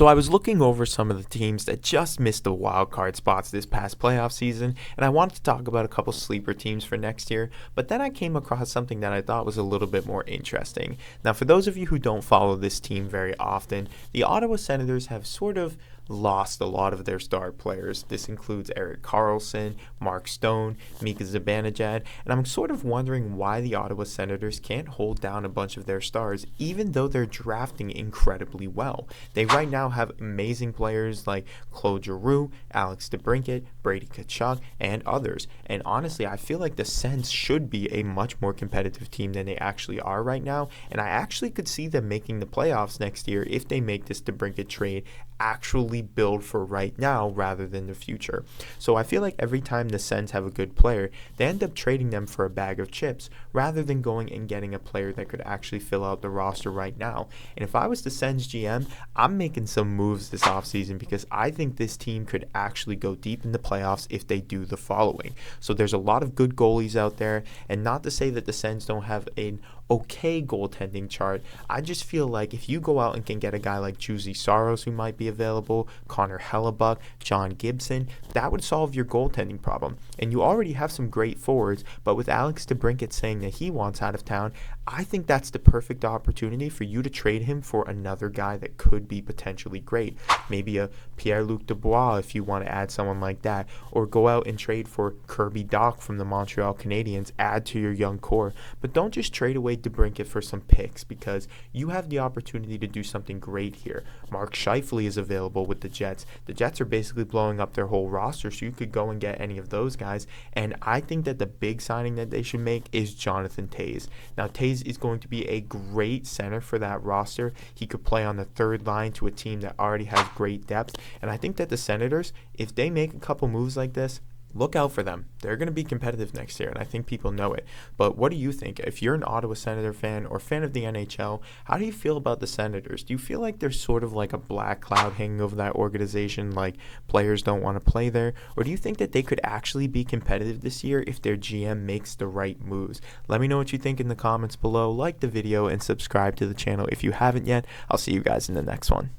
So I was looking over some of the teams that just missed the wild card spots this past playoff season, and I wanted to talk about a couple sleeper teams for next year, but then I came across something that I thought was a little bit more interesting. Now, for those of you who don't follow this team very often, the Ottawa Senators have sort of lost a lot of their star players. This includes Erik Karlsson, Mark Stone, Mika Zibanejad, and I'm sort of wondering why the Ottawa Senators can't hold down a bunch of their stars even though they're drafting incredibly well. They right now have amazing players like Claude Giroux, Alex debrincat, Brady Tkachuk, and others. And honestly, I feel like the Sens should be a much more competitive team than they actually are right now, and I actually could see them making the playoffs next year if they make this debrincat trade actually build for right now rather than the future. So I feel like every time the Sens have a good player, they end up trading them for a bag of chips rather than going and getting a player that could actually fill out the roster right now. And if I was the Sens GM, I'm making some moves this offseason because I think this team could actually go deep in the playoffs if they do the following. So there's a lot of good goalies out there, and not to say that the Sens don't have an okay goaltending chart. I just feel like if you go out and can get a guy like Juuse Saros who might be available, Connor Hellebuck, John Gibson, that would solve your goaltending problem. And you already have some great forwards, but with Alex debrincat saying that he wants out of town, I think that's the perfect opportunity for you to trade him for another guy that could be potentially great. Maybe a Pierre-Luc Dubois if you want to add someone like that, or go out and trade for Kirby Dach from the Montreal Canadiens, add to your young core. But don't just trade away debrincat for some picks, because you have the opportunity to do something great here. Mark Scheifele is available with the Jets. The Jets are basically blowing up their whole roster, so you could go and get any of those guys. And I think that the big signing that they should make is Jonathan Toews. Now, Toews is going to be a great center for that roster. He could play on the third line to a team that already has great depth. And I think that the Senators, if they make a couple moves like this, look out for them. They're going to be competitive next year, and I think people know it. But what do you think? If you're an Ottawa Senator fan or fan of the NHL, how do you feel about the Senators? Do you feel like there's sort of like a black cloud hanging over that organization, like players don't want to play there? Or do you think that they could actually be competitive this year if their GM makes the right moves? Let me know what you think in the comments below. Like the video and subscribe to the channel if you haven't yet. I'll see you guys in the next one.